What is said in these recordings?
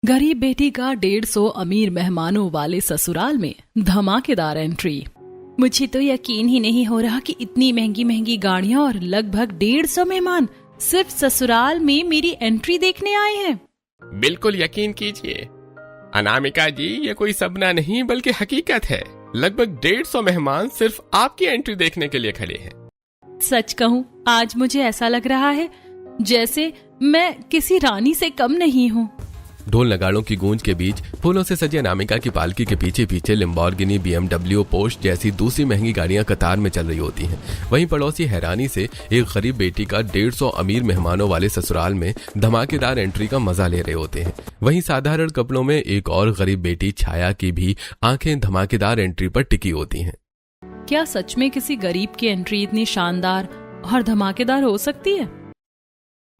गरीब बेटी का 150 अमीर मेहमानों वाले ससुराल में धमाकेदार एंट्री। मुझे तो यकीन ही नहीं हो रहा कि इतनी महंगी महंगी गाड़ियां और लगभग 150 मेहमान सिर्फ ससुराल में मेरी एंट्री देखने आए हैं। बिल्कुल यकीन कीजिए अनामिका जी, ये कोई सपना नहीं बल्कि हकीकत है। लगभग 150 मेहमान सिर्फ आपकी एंट्री देखने के लिए खड़े हैं। सच कहूँ, आज मुझे ऐसा लग रहा है जैसे मैं किसी रानी से कम नहीं हूँ। ढोल नगाड़ों की गूंज के बीच फूलों से सजी अनामिका की पालकी के पीछे पीछे लैम्बोर्गिनी, BMW, पोर्श जैसी दूसरी महंगी गाड़ियां कतार में चल रही होती हैं। वहीं पड़ोसी हैरानी से एक गरीब बेटी का 150 अमीर मेहमानों वाले ससुराल में धमाकेदार एंट्री का मजा ले रहे होते हैं। वहीं साधारण कपड़ों में एक और गरीब बेटी छाया की भी आंखें धमाकेदार एंट्री पर टिकी होती हैं। क्या सच में किसी गरीब की एंट्री इतनी शानदार और धमाकेदार हो सकती है?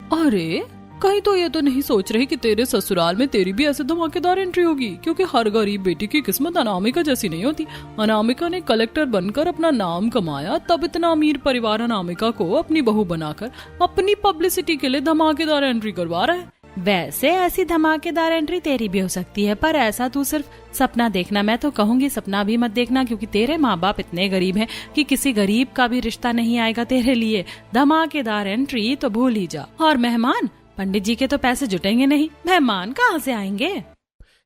अरे कहीं तो ये तो नहीं सोच रही कि तेरे ससुराल में तेरी भी ऐसे धमाकेदार एंट्री होगी, क्योंकि हर गरीब बेटी की किस्मत अनामिका जैसी नहीं होती। अनामिका ने कलेक्टर बनकर अपना नाम कमाया, तब इतना अमीर परिवार अनामिका को अपनी बहू बनाकर अपनी पब्लिसिटी के लिए धमाकेदार एंट्री करवा रहा है। वैसे ऐसी धमाकेदार एंट्री तेरी भी हो सकती है, पर ऐसा तू सिर्फ सपना देखना। मैं तो कहूंगी सपना भी मत देखना, क्योंकि तेरे माँ बाप इतने गरीब हैं कि किसी गरीब का भी रिश्ता नहीं आएगा तेरे लिए। धमाकेदार एंट्री तो भूल ही जा। और मेहमान, पंडित जी के तो पैसे जुटेंगे नहीं, मेहमान कहाँ से आएंगे?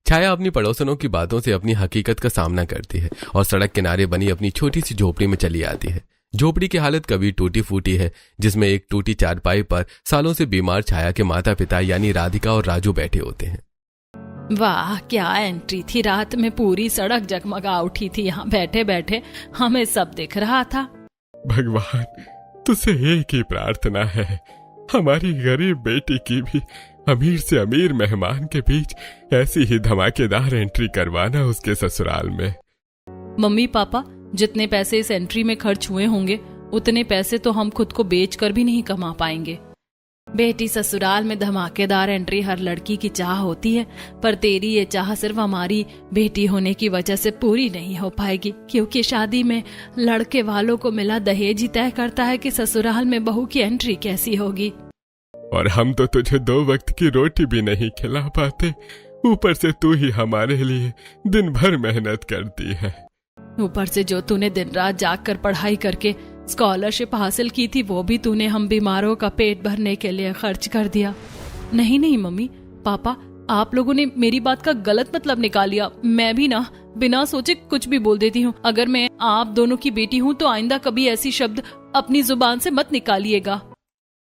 छाया अपनी पड़ोसनों की बातों से अपनी हकीकत का सामना करती है और सड़क किनारे बनी अपनी छोटी सी झोपड़ी में चली आती है। झोपड़ी की हालत कभी टूटी फूटी है, जिसमें एक टूटी चारपाई पर सालों से बीमार छाया के माता पिता यानी राधिका और राजू बैठे होते हैं। वाह, क्या एंट्री थी। रात में पूरी सड़क जगमगा उठी थी। यहाँ बैठे बैठे हमें सब दिख रहा था। भगवान, तुझसे एक ही प्रार्थना है, हमारी गरीब बेटी की भी अमीर से अमीर मेहमान के बीच ऐसी ही धमाकेदार एंट्री करवाना उसके ससुराल में। मम्मी पापा, जितने पैसे इस एंट्री में खर्च हुए होंगे उतने पैसे तो हम खुद को बेचकर भी नहीं कमा पाएंगे। बेटी ससुराल में धमाकेदार एंट्री हर लड़की की चाह होती है, पर तेरी ये चाह सिर्फ हमारी बेटी होने की वजह से पूरी नहीं हो पाएगी, क्योंकि शादी में लड़के वालों को मिला दहेज ही तय करता है कि ससुराल में बहू की एंट्री कैसी होगी। और हम तो तुझे 2 वक्त की रोटी भी नहीं खिला पाते, ऊपर से तू ही हमारे लिए दिन भर मेहनत करती है। ऊपर से जो तूने दिन रात जाग कर पढ़ाई करके स्कॉलरशिप हासिल की थी, वो भी तूने हम बीमारों का पेट भरने के लिए खर्च कर दिया। नहीं नहीं मम्मी पापा, आप लोगों ने मेरी बात का गलत मतलब निकाल लिया। मैं भी ना बिना सोचे कुछ भी बोल देती हूँ। अगर मैं आप दोनों की बेटी हूँ तो आइंदा कभी ऐसी शब्द अपनी जुबान से मत निकालिएगा।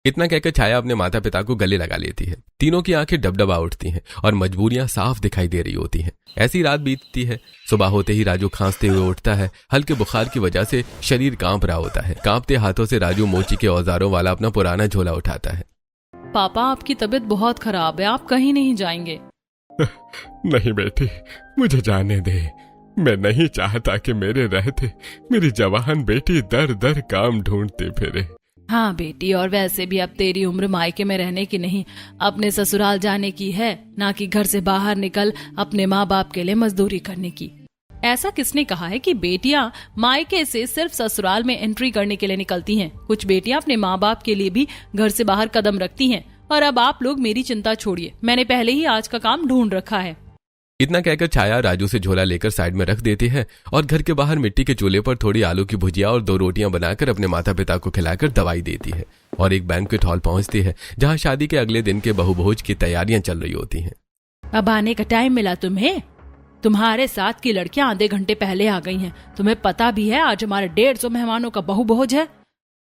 इतना कहकर छाया अपने माता पिता को गले लगा लेती है। तीनों की आंखें डबडबा उठती हैं और मजबूरियां साफ दिखाई दे रही होती हैं। ऐसी रात बीतती है। सुबह होते ही राजू खांसते हुए उठता है। हल्के बुखार की वजह से शरीर कांप रहा होता है। कांपते हाथों से राजू मोची के औजारों वाला अपना पुराना झोला उठाता है। पापा, आपकी तबीयत बहुत खराब है, आप कहीं नहीं जाएंगे? नहीं बेटी, मुझे जाने दे। मैं नहीं चाहता कि मेरे रहते मेरी जवान बेटी दर दर काम ढूंढते फिरे। हाँ बेटी, और वैसे भी अब तेरी उम्र मायके में रहने की नहीं, अपने ससुराल जाने की है, ना कि घर से बाहर निकल अपने माँ बाप के लिए मजदूरी करने की। ऐसा किसने कहा है कि बेटियां मायके से सिर्फ ससुराल में एंट्री करने के लिए निकलती हैं? कुछ बेटियां अपने माँ बाप के लिए भी घर से बाहर कदम रखती हैं। और अब आप लोग मेरी चिंता छोड़िए, मैंने पहले ही आज का काम ढूंढ रखा है। इतना कहकर छाया राजू से झोला लेकर साइड में रख देती है और घर के बाहर मिट्टी के चूल्हे पर थोड़ी आलू की भुजिया और 2 रोटियां बनाकर अपने माता पिता को खिलाकर दवाई देती है और एक बैंक्वेट हॉल पहुंचती है, जहां शादी के अगले दिन के बहुभोज की तैयारियां चल रही होती हैं। अब आने का टाइम मिला तुम्हें? तुम्हारे साथ की लड़कियां आधे घंटे पहले आ गई हैं। तुम्हें पता भी है आज हमारे 150 मेहमानों का बहुभोज है।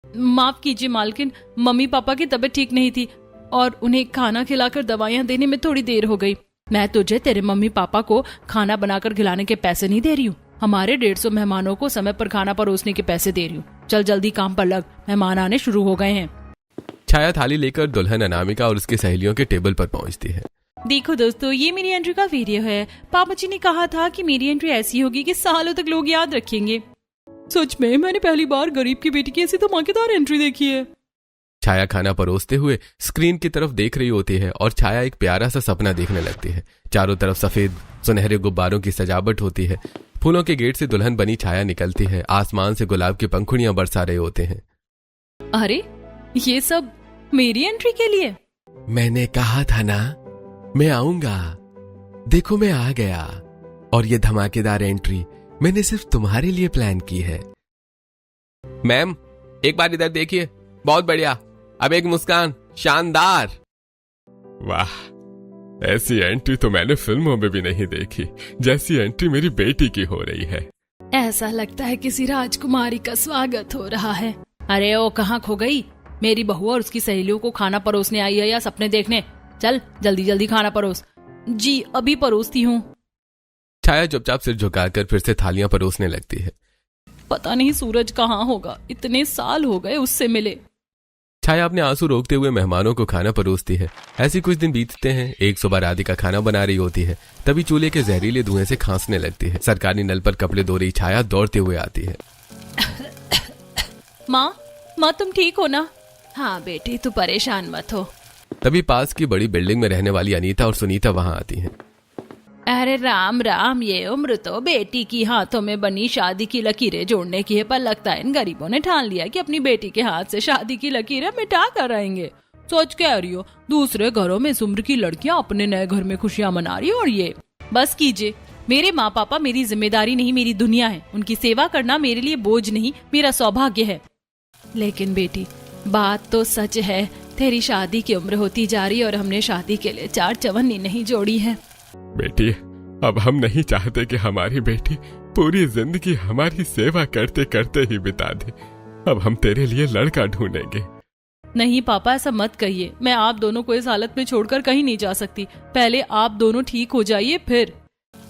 माफ कीजिए मालकिन, मम्मी पापा की तबीयत ठीक नहीं थी और उन्हें खाना खिलाकर दवाइयां देने में थोड़ी देर हो गई। मैं तुझे तेरे मम्मी पापा को खाना बनाकर खिलाने के पैसे नहीं दे रही हूँ, हमारे 150 मेहमानों को समय पर खाना परोसने के पैसे दे रही हूँ। चल जल्दी काम पर लग, मेहमान आने शुरू हो गए हैं। छाया थाली लेकर दुल्हन अनामिका और उसकी सहेलियों के टेबल पर पहुंचती है। देखो दोस्तों, ये मेरी एंट्री का वीडियो है। पापा जी ने कहा था कि मेरी एंट्री ऐसी होगी कि सालों तक लोग याद रखेंगे। सच में मैंने पहली बार गरीब की बेटी की ऐसी धमाकेदार एंट्री देखी है। छाया खाना परोसते हुए स्क्रीन की तरफ देख रही होती है और छाया एक प्यारा सा सपना देखने लगती है। चारों तरफ सफेद सुनहरे गुब्बारों की सजावट होती है। फूलों के गेट से दुल्हन बनी छाया निकलती है। आसमान से गुलाब की पंखुड़ियां बरसा रहे होते हैं। अरे ये सब मेरी एंट्री के लिए? मैंने कहा था ना, मैं आऊंगा, देखो मैं आ गया, और ये धमाकेदार एंट्री मैंने सिर्फ तुम्हारे लिए प्लान की है। मैम एक बार इधर देखिए, बहुत बढ़िया, अब एक मुस्कान, शानदार। वाह, ऐसी एंट्री तो मैंने फिल्मों में भी नहीं देखी, जैसी एंट्री मेरी बेटी की हो रही है। ऐसा लगता है किसी राजकुमारी का स्वागत हो रहा है। अरे वो कहाँ खो गई? मेरी बहू और उसकी सहेलियों को खाना परोसने आई है या सपने देखने? चल जल्दी जल्दी खाना परोस। जी अभी परोसती हूँ। छाया चुपचाप सिर झुकाकर फिर से थालियां परोसने लगती है। पता नहीं सूरज कहाँ होगा, इतने साल हो गए उससे मिले। छाया अपने आंसू रोकते हुए मेहमानों को खाना परोसती है। ऐसे कुछ दिन बीतते हैं। एक सुबह राधिका खाना बना रही होती है, तभी चूल्हे के जहरीले धुएं से खांसने लगती है। सरकारी नल पर कपड़े धो रही छाया दौड़ते हुए आती है। माँ तुम ठीक हो ना? हाँ बेटी तू परेशान मत हो। तभी पास की बड़ी बिल्डिंग में रहने वाली अनीता और सुनीता वहां आती हैं। अरे राम राम, ये उम्र तो बेटी की हाथों में बनी शादी की लकीरें जोड़ने की है, पर लगता है इन गरीबों ने ठान लिया कि अपनी बेटी के हाथ से शादी की लकीरें मिटा कर रहेंगे। सोच कह रही हो, दूसरे घरों में इस उम्र की लड़कियां अपने नए घर में खुशियां मना रही और ये। बस कीजिए, मेरे माँ पापा मेरी जिम्मेदारी नहीं, मेरी दुनिया है। उनकी सेवा करना मेरे लिए बोझ नहीं, मेरा सौभाग्य है। लेकिन बेटी बात तो सच है, तेरी शादी की उम्र होती जा रही और हमने शादी के लिए 4 चवन्नी नहीं जोड़ी है। बेटी, अब हम नहीं चाहते कि हमारी बेटी पूरी जिंदगी हमारी सेवा करते करते ही बिता दे। अब हम तेरे लिए लड़का ढूंढेंगे। नहीं पापा, ऐसा मत कहिए। मैं आप दोनों को इस हालत में छोड़कर कहीं नहीं जा सकती। पहले आप दोनों ठीक हो जाइए फिर।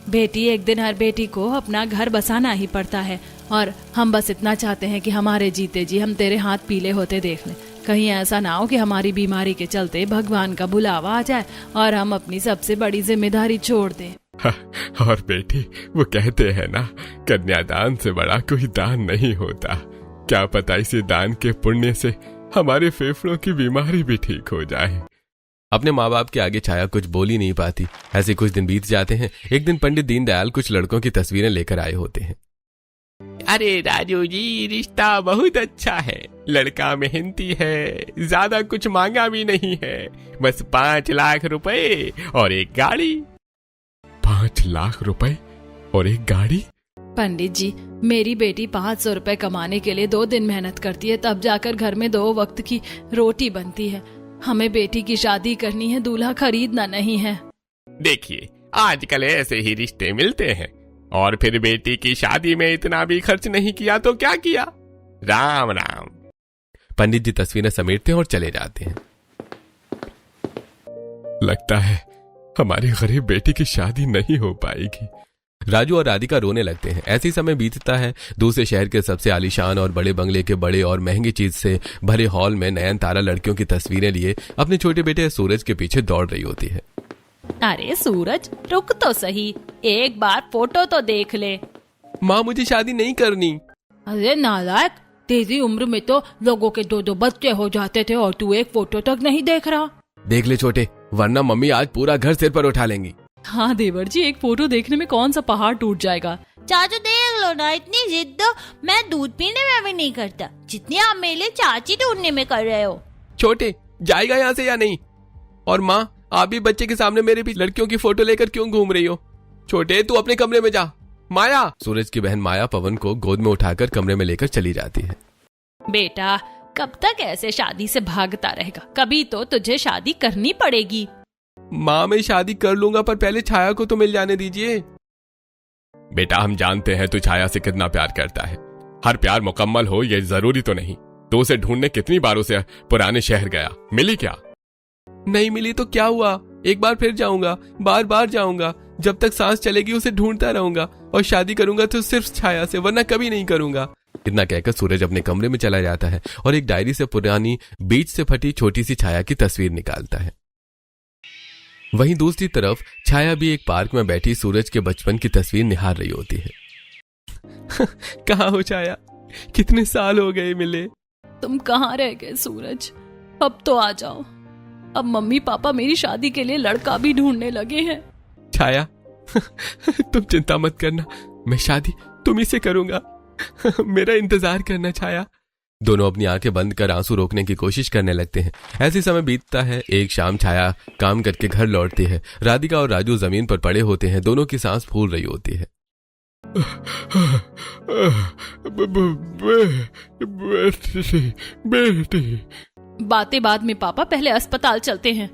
बेटी एक दिन हर बेटी को अपना घर बसाना ही पड़ता है, और हम बस इतना चाहते हैं कि हमारे जीते जी हम तेरे हाथ पीले होते देख लें। कहीं ऐसा ना हो कि हमारी बीमारी के चलते भगवान का बुलावा आ जाए और हम अपनी सबसे बड़ी जिम्मेदारी छोड़ दें। और बेटी, वो कहते हैं ना, कन्यादान से बड़ा कोई दान नहीं होता। क्या पता इसी दान के पुण्य से हमारे फेफड़ों की बीमारी भी ठीक हो जाए। अपने माँ बाप के आगे छाया कुछ बोल ही नहीं पाती। ऐसे कुछ दिन बीत जाते हैं। एक दिन पंडित दीनदयाल कुछ लड़कों की तस्वीरें लेकर आए होते हैं। अरे राजू जी, रिश्ता बहुत अच्छा है। लड़का मेहनती है, ज्यादा कुछ मांगा भी नहीं है, बस 5 लाख रुपए और एक गाड़ी। 5 लाख रुपए और एक गाड़ी? पंडित जी, मेरी बेटी 500 रुपए कमाने के लिए 2 दिन मेहनत करती है, तब जाकर घर में 2 वक्त की रोटी बनती है। हमें बेटी की शादी करनी है, दूल्हा खरीदना नहीं है। देखिए, आजकल ऐसे ही रिश्ते मिलते हैं, और फिर बेटी की शादी में इतना भी खर्च नहीं किया तो क्या किया। राम राम। पंडित जी तस्वीरें समेटते हैं और चले जाते हैं। लगता है हमारी गरीब बेटी की शादी नहीं हो पाएगी। राजू और राधिका रोने लगते हैं। ऐसी समय बीतता है। दूसरे शहर के सबसे आलीशान और बड़े बंगले के बड़े और महंगी चीज से भरे हॉल में नयन तारा लड़कियों की तस्वीरें लिए अपने छोटे बेटे सूरज के पीछे दौड़ रही होती है। अरे सूरज, रुक तो सही, एक बार फोटो तो देख ले। माँ मुझे शादी नहीं करनी। अरे नालायक, तेरी उम्र में तो लोगों के 2-2 बच्चे हो जाते थे और तू एक फोटो तक नहीं देख रहा। देख ले छोटे, वरना मम्मी आज पूरा घर सिर पर उठा लेंगी। हाँ देवर जी, एक फोटो देखने में कौन सा पहाड़ टूट जाएगा। चाचू देख लो ना, इतनी जिद तो मैं दूध पीने में भी नहीं करता जितनी आप मेरे लिए चाची ढूंढने में कर रहे हो। छोटे, जाएगा यहाँ से या नहीं? और माँ, आप भी बच्चे के सामने मेरे भी लड़कियों की फोटो लेकर क्यों घूम रही हो? छोटे, तू अपने कमरे में जा। माया। सूरज की बहन माया पवन को गोद में उठाकर कमरे में लेकर चली जाती है। बेटा, कब तक ऐसे शादी से भागता रहेगा? कभी तो तुझे शादी करनी पड़ेगी। माँ, मैं शादी कर लूंगा, पर पहले छाया को तो मिल जाने दीजिए। बेटा, हम जानते हैं तू छाया से कितना प्यार करता है। हर प्यार मुकम्मल हो ये जरूरी तो नहीं। तो उसे ढूंढने कितनी बार उसे पुराने शहर गया, मिली क्या? नहीं मिली तो क्या हुआ, एक बार फिर जाऊंगा, बार बार जाऊंगा। जब तक सांस चलेगी उसे ढूंढता रहूंगा, और शादी करूंगा तो सिर्फ छाया से, वरना कभी नहीं करूंगा। इतना कहकर सूरज अपने कमरे में चला जाता है और एक डायरी से पुरानी बीच से फटी छोटी सी छाया की तस्वीर निकालता है। वहीं दूसरी तरफ छाया भी एक पार्क में बैठी सूरज के बचपन की तस्वीर निहार रही होती है। कहाँ हो छाया, कितने साल हो गए मिले। तुम कहाँ रह गए सूरज, अब तो आ जाओ। अब मम्मी पापा मेरी शादी के लिए लड़का भी ढूंढने लगे हैं। छाया, तुम चिंता मत करना, मैं शादी तुम्ही से करूंगा। मेरा इंतजार करना छाया, दोनों अपनी आंखें बंद कर आंसू रोकने की कोशिश करने लगते हैं। ऐसी समय बीतता है। एक शाम छाया काम करके घर लौटती है। राधिका और राजू जमीन पर पड़े होते हैं। दोनों की सांस फूल रही होती है। बेटी। बातें बाद में पापा, पहले अस्पताल चलते हैं।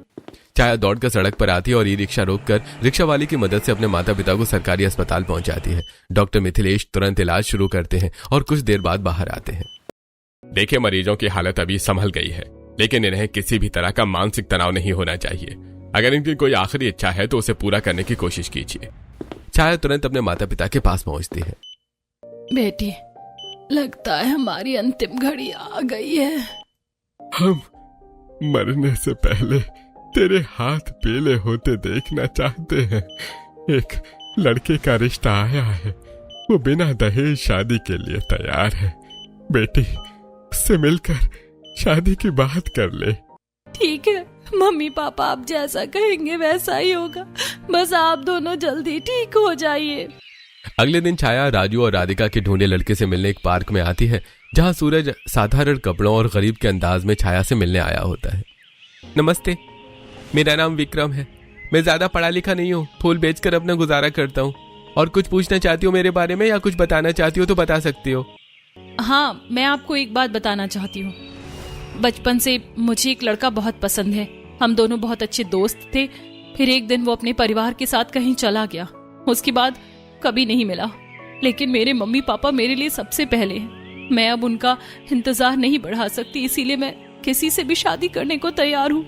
छाया दौड़कर सड़क पर आती है और ई रिक्शा रोककर रिक्शा वाले की मदद से अपने माता पिता को सरकारी अस्पताल पहुंचाती है। डॉक्टर मिथिलेश तुरंत इलाज शुरू करते हैं और कुछ देर बाद बाहर आते हैं। देखिए, मरीजों की हालत अभी संभल गई है, लेकिन इन्हें किसी भी तरह का मानसिक तनाव नहीं होना चाहिए। अगर इनकी कोई आखिरी इच्छा है तो उसे पूरा करने की कोशिश कीजिए। छाया तुरंत अपने माता पिता के पास पहुंचती है। बेटी, लगता है हमारी अंतिम घड़ी आ गई है। हम मरने से पहले तेरे हाथ पीले होते देखना चाहते हैं। एक लड़के का रिश्ता आया है, वो बिना दहेज शादी के लिए तैयार है। बेटी, उससे मिलकर शादी की बात कर ले। ठीक है मम्मी पापा, आप जैसा कहेंगे वैसा ही होगा। बस आप दोनों जल्दी ठीक हो जाइए। अगले दिन छाया राजू और राधिका के ढूंढे लड़के से मिलने एक पार्क में आती है, जहां सूरज साधारण कपड़ों और गरीब के अंदाज में छाया से मिलने आया होता है। नमस्ते, मेरा नाम विक्रम है। मैं ज्यादा पढ़ा लिखा नहीं हूँ, फूल बेचकर अपना गुजारा करता हूँ। और कुछ पूछना चाहती हो मेरे बारे में या कुछ बताना चाहती हो तो बता सकती हो। हाँ, मैं आपको एक बात बताना चाहती हूँ। बचपन से मुझे एक लड़का बहुत पसंद है। हम दोनों बहुत अच्छे दोस्त थे। फिर एक दिन वो अपने परिवार के साथ कहीं चला गया। उसके बाद कभी नहीं मिला। लेकिन मेरे मम्मी पापा मेरे लिए सबसे पहले हैं। मैं अब उनका इंतजार नहीं बढ़ा सकती, इसीलिए मैं किसी से भी शादी करने को तैयार हूँ।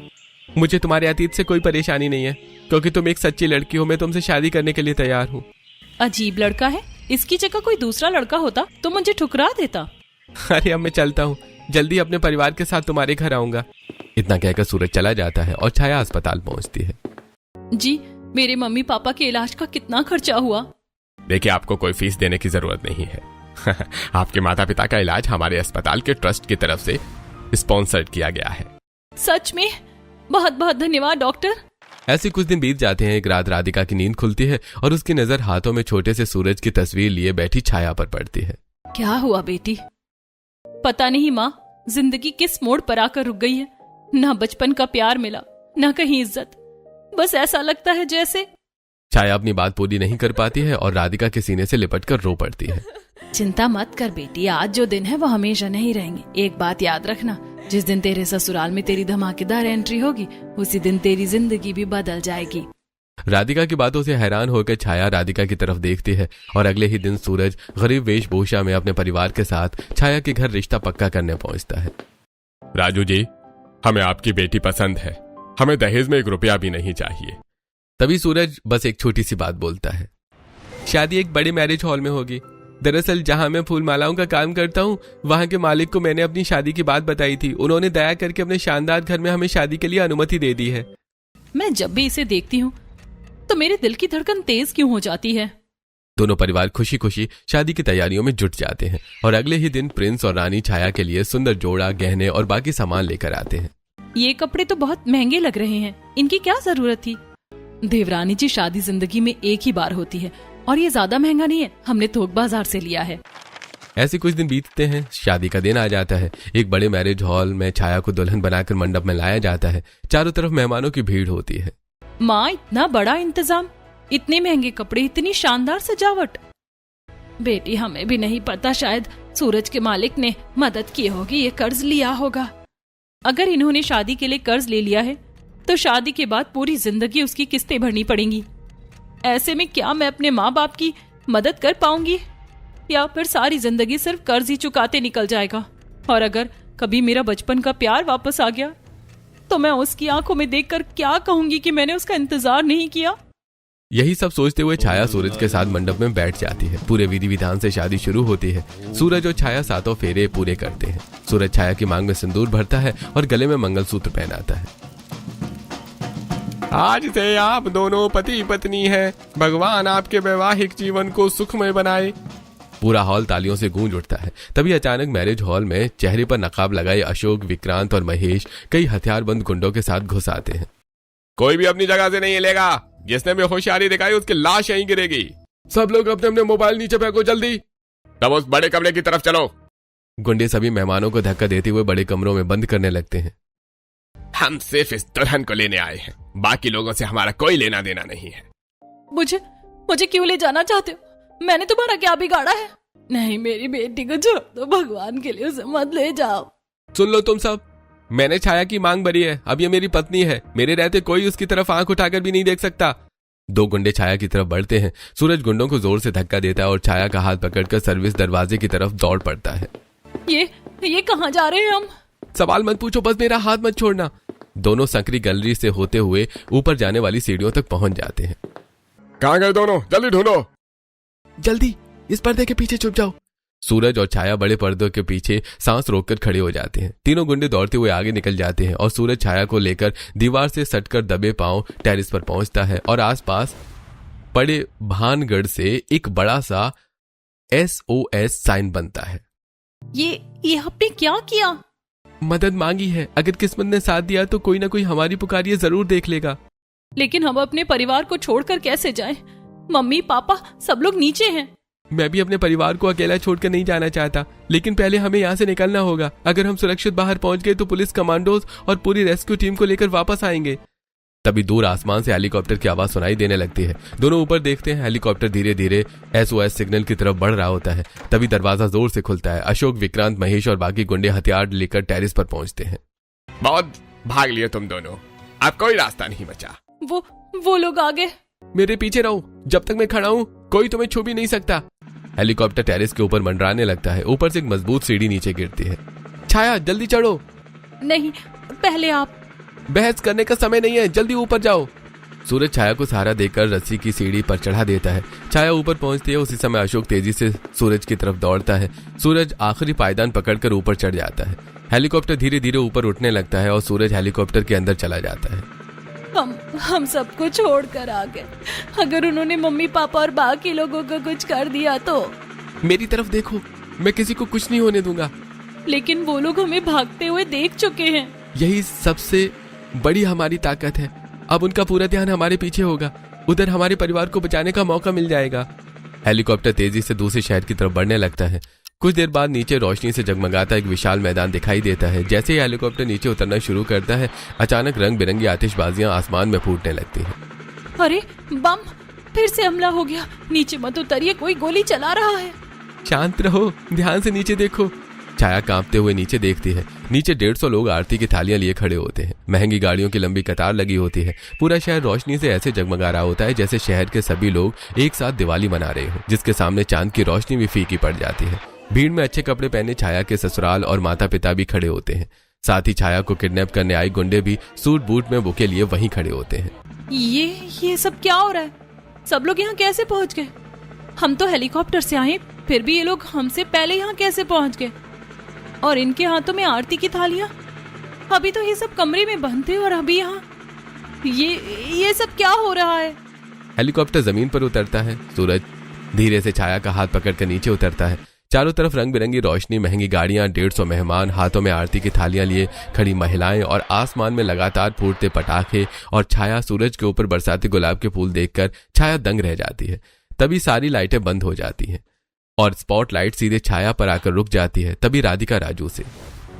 मुझे तुम्हारे अतीत से कोई परेशानी नहीं है, क्योंकि तुम एक सच्ची लड़की हो। मैं तुमसे शादी करने के लिए तैयार हूँ। अजीब लड़का है, इसकी जगह कोई दूसरा लड़का होता तो मुझे ठुकरा देता। अरे अब मैं चलता हूँ, जल्दी अपने परिवार के साथ तुम्हारे घर आऊंगा। इतना कहकर सूरज चला जाता है और छाया अस्पताल पहुंचती है। जी, मेरे मम्मी पापा के इलाज का कितना खर्चा हुआ? देखिए, आपको कोई फीस देने की जरूरत नहीं है। आपके माता पिता का इलाज हमारे अस्पताल के ट्रस्ट की तरफ से स्पॉन्सर्ड किया गया है। सच में? बहुत बहुत धन्यवाद डॉक्टर। ऐसे कुछ दिन बीत जाते हैं। एक रात राधिका की नींद खुलती है और उसकी नजर हाथों में छोटे से सूरज की तस्वीर लिए बैठी छाया पर पड़ती है। क्या हुआ बेटी? पता नहीं माँ, जिंदगी किस मोड़ पर आकर रुक गई है। ना बचपन का प्यार मिला, ना कहीं इज्जत। बस ऐसा लगता है जैसे। छाया अपनी बात पूरी नहीं कर पाती है और राधिका के सीने से लिपटकर रो पड़ती है। चिंता मत कर बेटी, आज जो दिन है वो हमेशा नहीं रहेंगे। एक बात याद रखना, जिस दिन तेरे ससुराल में तेरी धमाकेदार एंट्री होगी, उसी दिन तेरी जिंदगी भी बदल जाएगी। राधिका की बातों से हैरान होकर छाया राधिका की तरफ देखती है और अगले ही दिन सूरज गरीब वेशभूषा में अपने परिवार के साथ छाया के घर रिश्ता पक्का करने पहुंचता है। राजू जी, हमें आपकी बेटी पसंद है। हमें दहेज में 1 रुपया भी नहीं चाहिए। तभी सूरज बस एक छोटी सी बात बोलता है। शादी एक बड़े मैरिज हॉल में होगी। दरअसल जहां मैं फूल मालाओं का काम करता हूँ, वहां के मालिक को मैंने अपनी शादी की बात बताई थी। उन्होंने दया करके अपने शानदार घर में हमें शादी के लिए अनुमति दे दी है। मैं जब भी इसे देखती हूँ तो मेरे दिल की धड़कन तेज क्यों हो जाती है? दोनों परिवार खुशी खुशी शादी की तैयारियों में जुट जाते हैं और अगले ही दिन प्रिंस और रानी छाया के लिए सुंदर जोड़ा, गहने और बाकी सामान लेकर आते हैं। ये कपड़े तो बहुत महंगे लग रहे हैं, इनकी क्या जरूरत थी? देवरानी जी, शादी जिंदगी में एक ही बार होती है और ये ज्यादा महंगा नहीं है। हमने थोक बाजार से लिया है। ऐसे कुछ दिन बीतते हैं। शादी का दिन आ जाता है। एक बड़े मैरिज हॉल में छाया को दुल्हन बनाकर मंडप में लाया जाता है। चारों तरफ मेहमानों की भीड़ होती है। माँ, इतना बड़ा इंतजाम, इतने महंगे कपड़े, इतनी शानदार सजावट। बेटी, हमें भी नहीं पता, शायद सूरज के मालिक ने मदद की होगी, ये कर्ज लिया होगा। अगर इन्होंने शादी के लिए कर्ज ले लिया है तो शादी के बाद पूरी जिंदगी उसकी किस्तें भरनी पड़ेंगी। ऐसे में क्या मैं अपने माँ बाप की मदद कर पाऊंगी, या फिर सारी जिंदगी सिर्फ कर्ज ही चुकाते निकल जाएगा? और अगर कभी मेरा बचपन का प्यार वापस आ गया तो मैं उसकी आंखों में देखकर क्या कहूंगी कि मैंने उसका इंतजार नहीं किया? यही सब सोचते हुए छाया सूरज के साथ मंडप में बैठ जाती है। पूरे विधि विधान से शादी शुरू होती है। सूरज और छाया 7 फेरे पूरे करते हैं। सूरज छाया की मांग में सिंदूर भरता है और गले में मंगलसूत्र पहनाता है। आज से आप दोनों पति पत्नी हैं। भगवान आपके वैवाहिक जीवन को सुखमय बनाए। पूरा हॉल तालियों से गूंज उठता है। तभी अचानक मैरिज हॉल में चेहरे पर नकाब लगाए अशोक, विक्रांत और महेश कई हथियारबंद गुंडों के साथ घुस आते हैं। कोई भी अपनी जगह से नहीं हिलेगा। जिसने भी होशियारी दिखाई उसकी लाश यहीं गिरेगी। सब लोग अपने अपने मोबाइल नीचे फेंको जल्दी। तब उस बड़े कमरे की तरफ चलो। गुंडे सभी मेहमानों को धक्का देते हुए बड़े कमरों में बंद करने लगते हैं। हम सिर्फ इस दुल्हन को लेने आए हैं, बाकी लोगों से हमारा कोई लेना देना नहीं है। मुझे क्यों ले जाना चाहते हो? मैंने तुम्हारा क्या बिगाड़ा है? नहीं, मेरी बेटी को छोड़ दो, भगवान के लिए उसे मत ले जाओ। सुन लो तुम सब, मैंने छाया की मांग भरी है। अब ये मेरी पत्नी है, मेरे रहते कोई उसकी तरफ आंख उठाकर भी नहीं देख सकता। दो गुंडे छाया की तरफ बढ़ते हैं। सूरज गुंडों को जोर से धक्का देता है और छाया का हाथ पकड़कर सर्विस दरवाजे की तरफ दौड़ पड़ता है। ये कहाँ जा रहे हैं हम? सवाल मत पूछो, बस मेरा हाथ मत छोड़ना। दोनों संकरी गैलरी से होते हुए ऊपर जाने वाली सीढ़ियों तक पहुंच जाते हैं। कहाँ गए दोनों? जल्दी ढूंढो। जल्दी इस पर्दे के पीछे छुप जाओ। सूरज और छाया बड़े पर्दों के पीछे सांस रोककर खड़े हो जाते हैं। तीनों गुंडे दौड़ते हुए आगे निकल जाते हैं और सूरज छाया को लेकर दीवार से सटकर दबे पांव टेरिस पर पहुंचता है और आसपास पड़े भानगढ़ से एक बड़ा सा SOS साइन बनता है। ये आपने क्या किया? मदद मांगी है, अगर किस्मत ने साथ दिया तो कोई ना कोई हमारी पुकार ये जरूर देख लेगा। लेकिन हम अपने परिवार को छोड़कर कैसे जाएं? मम्मी पापा सब लोग नीचे हैं। मैं भी अपने परिवार को अकेला छोड़कर नहीं जाना चाहता, लेकिन पहले हमें यहाँ से निकलना होगा। अगर हम सुरक्षित बाहर पहुंच गए तो पुलिस कमांडोज और पूरी रेस्क्यू टीम को लेकर वापस आएंगे। तभी दूर आसमान से हेलीकॉप्टर की आवाज सुनाई देने लगती है। दोनों ऊपर देखते हैं। हेलीकॉप्टर धीरे धीरे SOS सिग्नल की तरफ बढ़ रहा होता है। तभी दरवाजा जोर से खुलता है। अशोक, विक्रांत, महेश और बाकी गुंडे हथियार लेकर टेरिस पर पहुंचते हैं। बहुत भाग लिए तुम दोनों, अब कोई रास्ता नहीं बचा। वो लोग आगे। मेरे पीछे रहो, जब तक मैं खड़ा हूँ कोई तुम्हें छू भी नहीं सकता। हेलीकॉप्टर टेरिस के ऊपर मंडराने लगता है। ऊपर से एक मजबूत सीढ़ी नीचे गिरती है। छाया जल्दी चढ़ो। नहीं, पहले आप। बहस करने का समय नहीं है, जल्दी ऊपर जाओ। सूरज छाया को सहारा देकर रस्सी की सीढ़ी पर चढ़ा देता है। छाया ऊपर पहुंचती है। उसी समय अशोक तेजी से सूरज की तरफ दौड़ता है। सूरज आखिरी पायदान पकड़कर ऊपर चढ़ जाता है। हेलीकॉप्टर धीरे धीरे ऊपर उठने लगता है और सूरज हेलीकॉप्टर के अंदर चला जाता है। हम सबको छोड़कर आ गए। अगर उन्होंने मम्मी पापा और बाकी लोगों को कुछ कर दिया तो? मेरी तरफ देखो, मैं किसी को कुछ नहीं होने दूंगा। लेकिन वो लोग हमें भागते हुए देख चुके हैं। यही सबसे बड़ी हमारी ताकत है। अब उनका पूरा ध्यान हमारे पीछे होगा, उधर हमारे परिवार को बचाने का मौका मिल जाएगा। हेलीकॉप्टर तेजी से दूसरे शहर की तरफ बढ़ने लगता है। कुछ देर बाद नीचे रोशनी से जगमगाता एक विशाल मैदान दिखाई देता है। जैसे ही हेलीकॉप्टर नीचे उतरना शुरू करता है, अचानक रंग बिरंगी आतिशबाजियां आसमान में फूटने लगती हैं। अरे बम! फिर से हमला हो गया। नीचे मत उतरिए, कोई गोली चला रहा है। शांत रहो, ध्यान से नीचे देखो। छाया कांपते हुए नीचे देखती है। नीचे 150 लोग आरती की थालियां लिए खड़े होते हैं। महंगी गाड़ियों की लंबी कतार लगी होती है। पूरा शहर रोशनी से ऐसे जगमगा रहा होता है जैसे शहर के सभी लोग एक साथ दिवाली मना रहे हो, जिसके सामने चांद की रोशनी भी फीकी पड़ जाती है। भीड़ में अच्छे कपड़े पहने छाया के ससुराल और माता पिता भी खड़े होते हैं। साथ ही छाया को किडनैप करने आए गुंडे भी सूट बूट में बुके लिए वहीं खड़े होते हैं। ये सब क्या हो रहा है? सब लोग यहाँ कैसे पहुँच गए? हम तो हेलीकॉप्टर से आए, फिर भी ये लोग हमसे पहले यहाँ कैसे पहुँच गए? और इनके हाथों में आरती की थालियां। अभी तो ये सब कमरे में बंद थे और अभी यहाँ ये सब क्या हो रहा है? हेलीकॉप्टर जमीन पर उतरता है। सूरज धीरे से छाया का हाथ पकड़कर नीचे उतरता है। चारों तरफ रंग बिरंगी रोशनी, महंगी गाड़ियां, 150 मेहमान, हाथों में आरती की थालियां लिए खड़ी महिलाएं और आसमान में लगातार फूटते पटाखे और छाया सूरज के ऊपर बरसाती गुलाब के फूल देखकर छाया दंग रह जाती है। तभी सारी लाइटें बंद हो जाती हैं और स्पॉटलाइट सीधे छाया पर आकर रुक जाती है। तभी राधिका राजू से,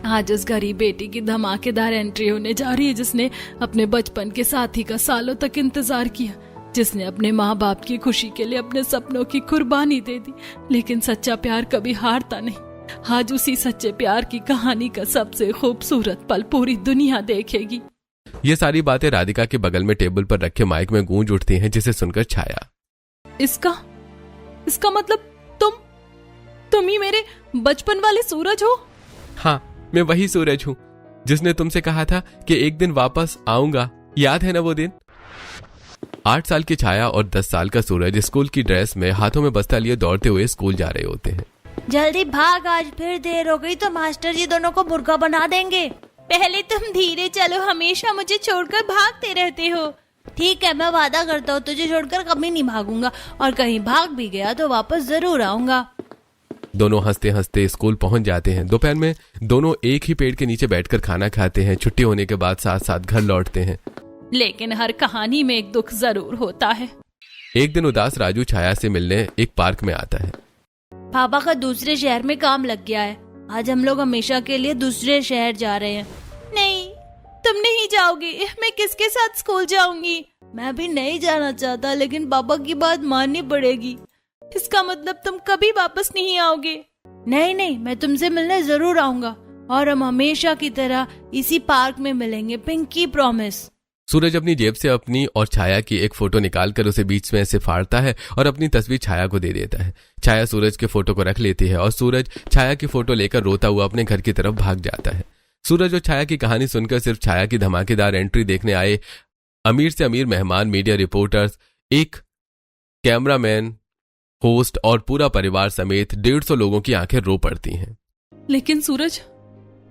आज उस गरीब बेटी की धमाकेदार एंट्री होने जा रही है, जिसने अपने बचपन के साथी का सालों तक इंतजार किया, जिसने अपने माँ बाप की खुशी के लिए अपने सपनों की कुर्बानी दे दी। लेकिन सच्चा प्यार कभी हारता नहीं। आज उसी सच्चे प्यार की कहानी का सबसे खूबसूरत पल पूरी दुनिया देखेगी। ये सारी बातें राधिका के बगल में टेबल पर रखे माइक में गूंज उठती हैं, जिसे सुनकर छाया, इसका मतलब तुम ही मेरे बचपन वाले सूरज हो? हाँ, मैं वही सूरज हूँ जिसने तुमसे कहा था कि एक दिन वापस आऊंगा। याद है ना वो दिन? 8 साल की छाया और 10 साल का सूरज स्कूल की ड्रेस में हाथों में बस्ता लिए दौड़ते हुए स्कूल जा रहे होते हैं। जल्दी भाग, आज फिर देर हो गई तो मास्टर जी दोनों को मुर्गा बना देंगे। पहले तुम धीरे चलो, हमेशा मुझे छोड़कर भागते रहते हो। ठीक है, मैं वादा करता हूँ तुझे छोड़कर कभी नहीं भागूंगा, और कहीं भाग भी गया तो वापस जरूर आऊंगा। दोनों हंसते हंसते स्कूल पहुंच जाते हैं। दोपहर में दोनों एक ही पेड़ के नीचे बैठकर खाना खाते हैं। छुट्टी होने के बाद साथ साथ घर लौटते हैं। लेकिन हर कहानी में एक दुख जरूर होता है। एक दिन उदास राजू छाया से मिलने एक पार्क में आता है। पापा का दूसरे शहर में काम लग गया है, आज हम लोग हमेशा के लिए दूसरे शहर जा रहे हैं। नहीं, तुम नहीं जाओगे। मैं किसके साथ स्कूल जाऊंगी? मैं भी नहीं जाना चाहता, लेकिन पापा की बात माननी पड़ेगी। इसका मतलब तुम कभी वापस नहीं आओगे? नहीं नहीं, मैं तुमसे मिलने जरूर आऊंगा और हम हमेशा की तरह इसी पार्क में मिलेंगे, पिंकी प्रॉमिस। सूरज अपनी जेब से अपनी और छाया की एक फोटो निकालकर उसे बीच में से फाड़ता है और अपनी तस्वीर छाया को दे देता है। छाया सूरज के फोटो को रख लेती है और सूरज छाया की फोटो लेकर रोता हुआ अपने घर की तरफ भाग जाता है। सूरज और छाया की कहानी सुनकर सिर्फ छाया की धमाकेदार एंट्री देखने आए अमीर से अमीर मेहमान, मीडिया रिपोर्टर्स, एक कैमरामैन, होस्ट और पूरा परिवार समेत 150 लोगों की आंखें रो पड़ती हैं। लेकिन सूरज,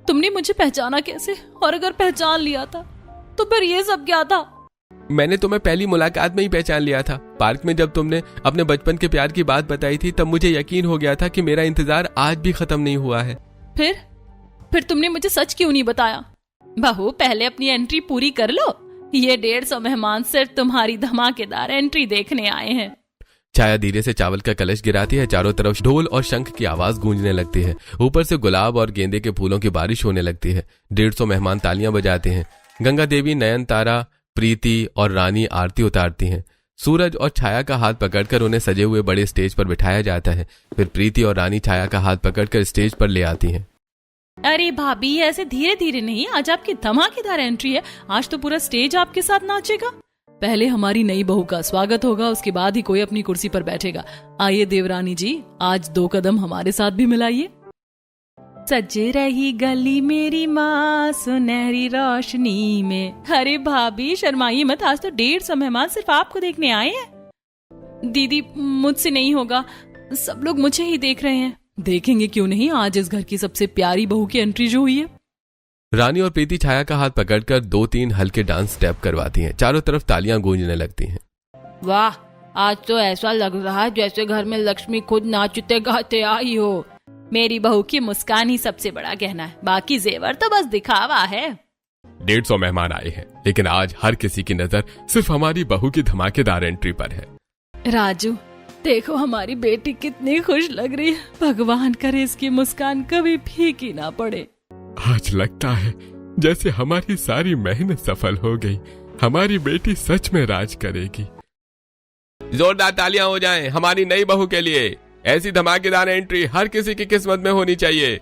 तुमने मुझे पहचाना कैसे? और अगर पहचान लिया था तो फिर ये सब क्या था? मैंने तुम्हें पहली मुलाकात में ही पहचान लिया था। पार्क में जब तुमने अपने बचपन के प्यार की बात बताई थी तब मुझे यकीन हो गया था कि मेरा इंतजार आज भी खत्म नहीं हुआ है। फिर तुमने मुझे सच क्यों नहीं बताया? बहू, पहले अपनी एंट्री पूरी कर लो। ये 150 मेहमान सिर्फ तुम्हारी धमाकेदार एंट्री देखने आए हैं। छाया धीरे से चावल का कलश गिराती है। चारों तरफ ढोल और शंख की आवाज गूंजने लगती है। ऊपर से गुलाब और गेंदे के फूलों की बारिश होने लगती है। 150 मेहमान तालियां बजाते हैं। गंगा देवी, नयनतारा, प्रीति और रानी आरती उतारती हैं। सूरज और छाया का हाथ पकड़कर उन्हें सजे हुए बड़े स्टेज पर बिठाया जाता है। फिर प्रीति और रानी छाया का हाथ पकड़कर स्टेज पर ले आती हैं। अरे भाभी, ऐसे धीरे धीरे नहीं, आज आपकी धमाकेदार एंट्री है। आज तो पूरा स्टेज आपके साथ नाचेगा। पहले हमारी नई बहू का स्वागत होगा, उसके बाद ही कोई अपनी कुर्सी पर बैठेगा। आइए देवरानी जी, आज 2 कदम हमारे साथ भी मिलाइए। सज रही गली मेरी माँ सुनहरी रोशनी में। अरे भाभी, शर्माइए मत, आज तो 150 मेहमान सिर्फ आपको देखने आए हैं। दीदी, मुझसे नहीं होगा, सब लोग मुझे ही देख रहे हैं। देखेंगे क्यों नहीं, आज इस घर की सबसे प्यारी बहू की एंट्री जो हुई है। रानी और प्रीति छाया का हाथ पकड़कर 2-3 हल्के डांस स्टेप करवाती हैं। चारों तरफ तालियां गूंजने लगती हैं। वाह, आज तो ऐसा लग रहा है जैसे घर में लक्ष्मी खुद नाचते गाते आई हो। मेरी बहू की मुस्कान ही सबसे बड़ा गहना है, बाकी जेवर तो बस दिखावा है। 150 मेहमान आए हैं, लेकिन आज हर किसी की नजर सिर्फ हमारी बहू की धमाकेदार एंट्री पर है। राजू, देखो हमारी बेटी कितनी खुश लग रही है। भगवान करे इसकी मुस्कान कभी फीकी ना पड़े। आज लगता है जैसे हमारी सारी मेहनत सफल हो गई। हमारी बेटी सच में राज करेगी। जोरदार तालियां हो जाएं हमारी नई बहू के लिए। ऐसी धमाकेदार एंट्री हर किसी की किस्मत में होनी चाहिए।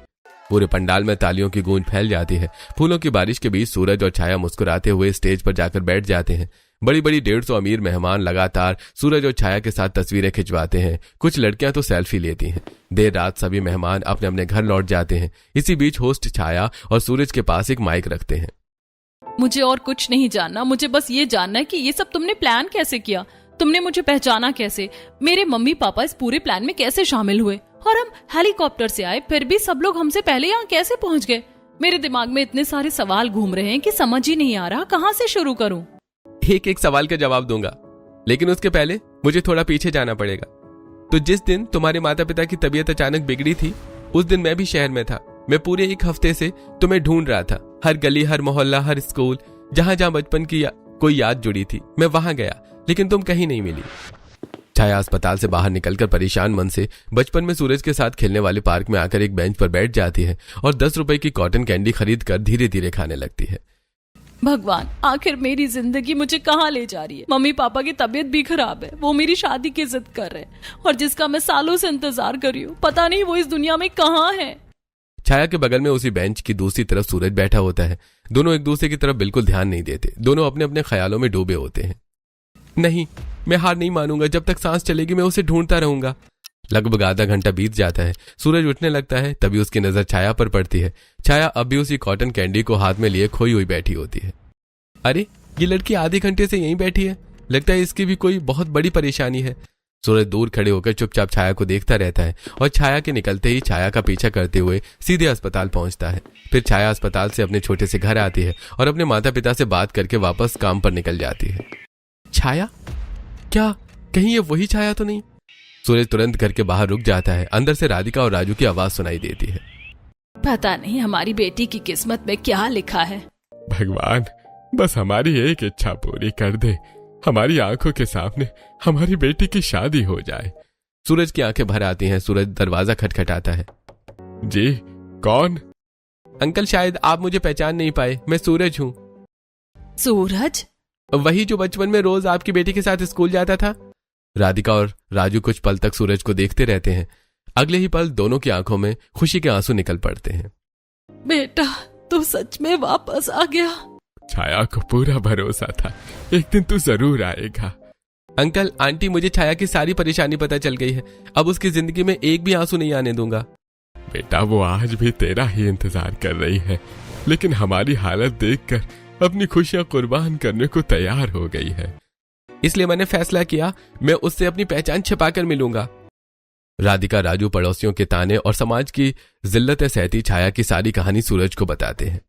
पूरे पंडाल में तालियों की गूंज फैल जाती है। फूलों की बारिश के बीच सूरज और छाया मुस्कुराते हुए स्टेज पर जाकर बैठ जाते हैं। बड़ी बड़ी 150 अमीर मेहमान लगातार सूरज और छाया के साथ तस्वीरें खिंचवाते हैं। कुछ लड़कियां तो सेल्फी लेती हैं। देर रात सभी मेहमान अपने अपने घर लौट जाते हैं। इसी बीच होस्ट छाया और सूरज के पास एक माइक रखते हैं। मुझे और कुछ नहीं जानना, मुझे बस ये जानना है कि ये सब तुमने प्लान कैसे किया? तुमने मुझे पहचाना कैसे? मेरे मम्मी पापा इस पूरे प्लान में कैसे शामिल हुए? और हम हेलीकॉप्टर से आए, फिर भी सब लोग हमसे पहले यहाँ कैसे पहुँच गए? मेरे दिमाग में इतने सारे सवाल घूम रहे हैं कि समझ ही नहीं आ रहा कहाँ से शुरू करूं। एक एक सवाल का जवाब दूंगा, लेकिन उसके पहले मुझे थोड़ा पीछे जाना पड़ेगा। तो जिस दिन तुम्हारे माता पिता की तबीयत अचानक बिगड़ी थी, उस दिन मैं भी शहर में था। मैं पूरे 1 हफ्ते से तुम्हें ढूंढ रहा था। हर गली, हर मोहल्ला, हर स्कूल, जहां जहां बचपन की कोई याद जुड़ी थी, मैं वहां गया, लेकिन तुम कहीं नहीं मिली। छाया अस्पताल से बाहर निकलकर परेशान मन से बचपन में सूरज के साथ खेलने वाले पार्क में आकर एक बेंच पर बैठ जाती है और 10 रुपए की कॉटन कैंडी खरीद कर धीरे धीरे खाने लगती है। भगवान, आखिर मेरी जिंदगी मुझे कहाँ ले जा रही है? मम्मी पापा की तबीयत भी खराब है, वो मेरी शादी की जिद कर रहे हैं और जिसका मैं सालों से इंतजार कर रही हूँ, पता नहीं वो इस दुनिया में कहाँ है। छाया के बगल में उसी बेंच की दूसरी तरफ सूरज बैठा होता है। दोनों एक दूसरे की तरफ बिल्कुल ध्यान नहीं देते। दोनों अपने अपने ख्यालों में डूबे होते हैं। नहीं, मैं हार नहीं मानूंगा। जब तक सांस चलेगी मैं उसे ढूंढता रहूंगा। लगभग आधा घंटा बीत जाता है। सूरज उठने लगता है, तभी उसकी नजर छाया पर पड़ती है। छाया अब भी उसी कॉटन कैंडी को हाथ में लिए खोई हुई बैठी होती है। अरे, ये लड़की आधे घंटे से यहीं बैठी है। लगता है इसकी भी कोई बहुत बड़ी परेशानी है। सूरज दूर खड़े होकर चुपचाप छाया को देखता रहता है और छाया के निकलते ही छाया का पीछा करते हुए सीधे अस्पताल पहुंचता है। फिर छाया अस्पताल से अपने छोटे से घर आती है और अपने माता पिता से बात करके वापस काम पर निकल जाती है। छाया? क्या कहीं ये वही छाया तो नहीं? सूरज तुरंत घर के बाहर रुक जाता है। अंदर से राधिका और राजू की आवाज सुनाई देती है। पता नहीं हमारी बेटी की किस्मत में क्या लिखा है। भगवान, बस हमारी एक इच्छा पूरी कर दे। हमारी आंखों के सामने हमारी बेटी की शादी हो जाए। सूरज की आंखें भर आती हैं। सूरज दरवाजा खटखटाता है। जी, कौन? अंकल शायद आप मुझे पहचान नहीं पाए, मैं सूरज हूँ। सूरज? वही जो बचपन में रोज आपकी बेटी के साथ स्कूल जाता था। राधिका और राजू कुछ पल तक सूरज को देखते रहते हैं। अगले ही पल दोनों की आंखों में खुशी के आंसू निकल पड़ते हैं। बेटा तू सच में वापस आ गया। छाया को पूरा भरोसा था एक दिन तू जरूर आएगा। अंकल आंटी, मुझे छाया की सारी परेशानी पता चल गई है। अब उसकी जिंदगी में एक भी आंसू नहीं आने दूंगा। बेटा वो आज भी तेरा ही इंतजार कर रही है, लेकिन हमारी हालत देखकर अपनी खुशियां कुर्बान करने को तैयार हो गई है। इसलिए मैंने फैसला किया मैं उससे अपनी पहचान छिपाकर मिलूंगा। राधिका, राजू पड़ोसियों के ताने और समाज की जिल्लतें सहती छाया की सारी कहानी सूरज को बताते हैं।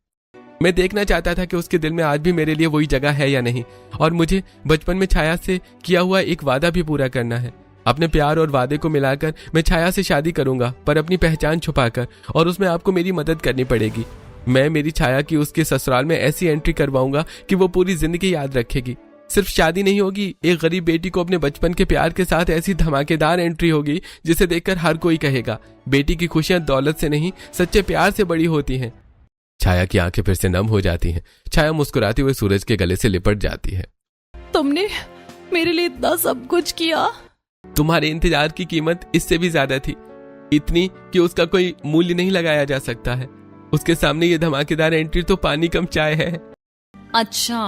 मैं देखना चाहता था कि उसके दिल में आज भी मेरे लिए वही जगह है या नहीं, और मुझे बचपन में छाया से किया हुआ एक वादा भी पूरा करना है। अपने प्यार और वादे को मिलाकर मैं छाया से शादी करूंगा, पर अपनी पहचान छुपाकर, और उसमें आपको मेरी मदद करनी पड़ेगी। मैं मेरी छाया की उसके ससुराल में ऐसी एंट्री करवाऊंगा कि वो पूरी जिंदगी याद रखेगी। सिर्फ शादी नहीं होगी, एक गरीब बेटी को अपने बचपन के प्यार के साथ ऐसी धमाकेदार एंट्री होगी जिसे देखकर हर कोई कहेगा बेटी की खुशियां दौलत से नहीं सच्चे प्यार से बड़ी होती हैं। छाया की आंखें फिर से नम हो जाती हैं। छाया मुस्कुराते हुए सूरज के गले से लिपट जाती है। तुमने मेरे लिए इतना सब कुछ किया। तुम्हारे इंतजार की कीमत इससे भी ज्यादा थी, इतनी कि उसका कोई मूल्य नहीं लगाया जा सकता है। उसके सामने ये धमाकेदार एंट्री तो पानी कम चाय है। अच्छा,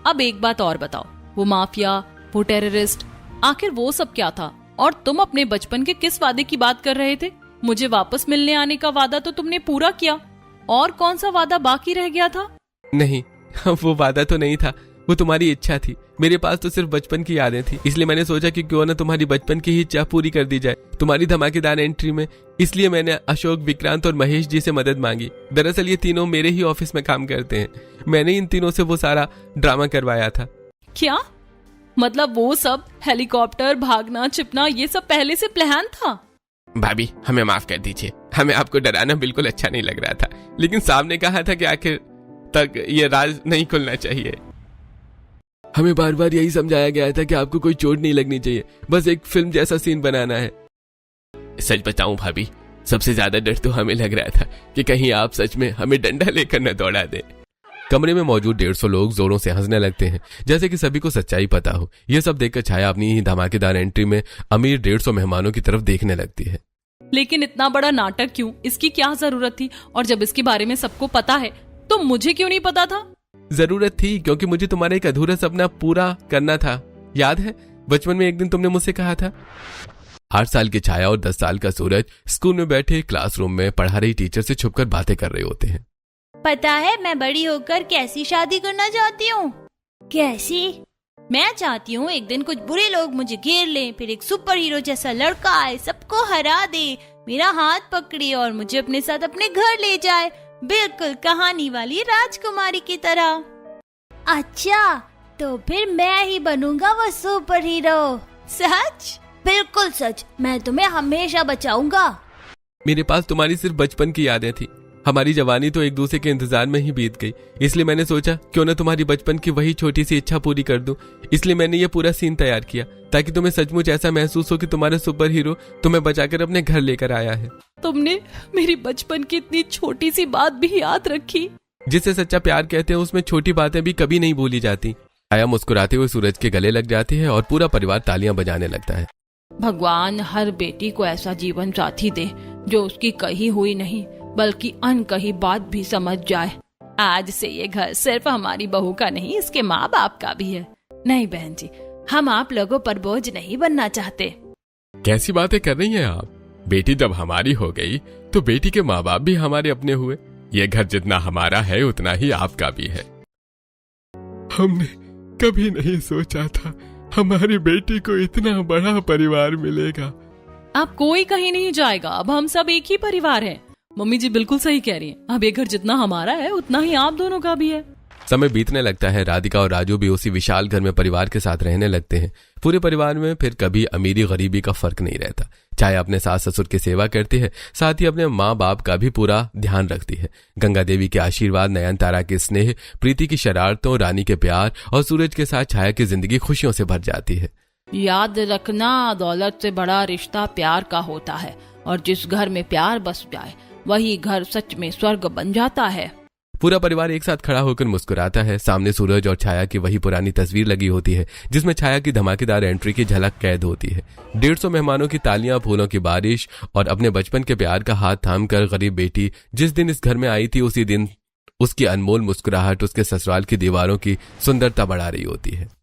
अब एक बात और बताओ, वो माफिया, वो टेररिस्ट, आखिर वो सब क्या था? और तुम अपने बचपन के किस वादे की बात कर रहे थे? मुझे वापस मिलने आने का वादा तो तुमने पूरा किया, और कौन सा वादा बाकी रह गया था? नहीं, वो वादा तो नहीं था, वो तुम्हारी इच्छा थी। मेरे पास तो सिर्फ बचपन की यादें थी, इसलिए मैंने सोचा कि क्यों ना तुम्हारी बचपन की ही इच्छा पूरी कर दी जाए तुम्हारी धमाकेदार एंट्री में। इसलिए मैंने अशोक, विक्रांत और महेश जी से मदद मांगी। दरअसल ये तीनों मेरे ही ऑफिस में काम करते हैं। मैंने इन तीनों से वो सारा ड्रामा करवाया था। क्या मतलब वो सब हेलीकॉप्टर, भागना, छिपना, ये सब पहले से प्लान था? भाभी हमें माफ कर दीजिए, हमें आपको डराना बिल्कुल अच्छा नहीं लग रहा था, लेकिन साहब ने कहा था कि आखिर तक ये राज नहीं खुलना चाहिए। हमें बार बार यही समझाया गया था कि आपको कोई चोट नहीं लगनी चाहिए, बस एक फिल्म जैसा सीन बनाना है। सच बताऊं भाभी, सबसे ज्यादा डर तो हमें लग रहा था कि कहीं आप सच में हमें डंडा लेकर न दौड़ा दे। कमरे में मौजूद 150 लोग जोरों से हंसने लगते हैं, जैसे कि सभी को सच्चाई पता हो। यह सब देखकर छाया अपनी ही धमाकेदार एंट्री में अमीर 150 मेहमानों की तरफ देखने लगती है। लेकिन इतना बड़ा नाटक क्यों? इसकी क्या जरूरत थी? और जब इसके बारे में सबको पता है तो मुझे क्यों नहीं पता था? जरूरत थी क्योंकि मुझे तुम्हारा एक अधूरा सपना पूरा करना था। याद है बचपन में एक दिन तुमने मुझसे कहा था। 8 साल की छाया और 10 साल का सूरज स्कूल में बैठे क्लासरूम में पढ़ा रही टीचर से छुपकर बातें कर रहे होते हैं। पता है मैं बड़ी होकर कैसी शादी करना चाहती हूँ? कैसी? मैं चाहती हूँ एक दिन कुछ बुरे लोग मुझे घेर लें, फिर एक सुपर हीरो जैसा लड़का आए, सबको हरा दे, मेरा हाथ पकड़े और मुझे अपने साथ अपने घर ले जाए, बिल्कुल कहानी वाली राजकुमारी की तरह। अच्छा, तो फिर मैं ही बनूंगा वो सुपर हीरो। सच? बिल्कुल सच, मैं तुम्हें हमेशा बचाऊंगा। मेरे पास तुम्हारी सिर्फ बचपन की यादें थी, हमारी जवानी तो एक दूसरे के इंतजार में ही बीत गई। इसलिए मैंने सोचा क्यों ना तुम्हारी बचपन की वही छोटी सी इच्छा पूरी कर दूं। इसलिए मैंने ये पूरा सीन तैयार किया ताकि तुम्हें सचमुच ऐसा महसूस हो कि तुम्हारा सुपर हीरो तुम्हें बचाकर अपने घर लेकर आया है। तुमने मेरी बचपन की इतनी छोटी सी बात भी याद रखी। जिसे सच्चा प्यार कहते हैं उसमें छोटी बातें भी कभी नहीं भूली जाती। छाया मुस्कुराते हुए सूरज के गले लग जाती है और पूरा परिवार तालियां बजाने लगता है। भगवान हर बेटी को ऐसा जीवन साथी दे जो उसकी कही हुई नहीं बल्कि अनकही बात भी समझ जाए। आज से ये घर सिर्फ हमारी बहू का नहीं, इसके माँ बाप का भी है। नहीं बहन जी, हम आप लोगों पर बोझ नहीं बनना चाहते। कैसी बातें कर रही हैं आप? बेटी जब हमारी हो गई तो बेटी के माँ बाप भी हमारे अपने हुए। ये घर जितना हमारा है उतना ही आपका भी है। हमने कभी नहीं सोचा था हमारी बेटी को इतना बड़ा परिवार मिलेगा। अब कोई कहीं नहीं जाएगा, अब हम सब एक ही परिवार हैं। मम्मी जी बिल्कुल सही कह रही हैं। अब ये घर जितना हमारा है उतना ही आप दोनों का भी है। समय बीतने लगता है। राधिका और राजू भी उसी विशाल घर में परिवार के साथ रहने लगते हैं। पूरे परिवार में फिर कभी अमीरी गरीबी का फर्क नहीं रहता। चाहे अपने सास ससुर की सेवा करती है, साथ ही अपने माँ बाप का भी पूरा ध्यान रखती है। गंगा देवी के आशीर्वाद, नयनतारा के स्नेह, प्रीति की शरारतों, रानी के प्यार और सूरज के साथ छाया की जिंदगी खुशियों से भर जाती है। याद रखना, दौलत से बड़ा रिश्ता प्यार का होता है, और जिस घर में प्यार बस जाए वही घर सच में स्वर्ग बन जाता है। पूरा परिवार एक साथ खड़ा होकर मुस्कुराता है। सामने सूरज और छाया की वही पुरानी तस्वीर लगी होती है जिसमें छाया की धमाकेदार एंट्री की झलक कैद होती है। 150 मेहमानों की तालियां, फूलों की बारिश और अपने बचपन के प्यार का हाथ थामकर गरीब बेटी जिस दिन इस घर में आई थी उसी दिन उसकी अनमोल मुस्कुराहट उसके ससुराल की दीवारों की सुंदरता बढ़ा रही होती है।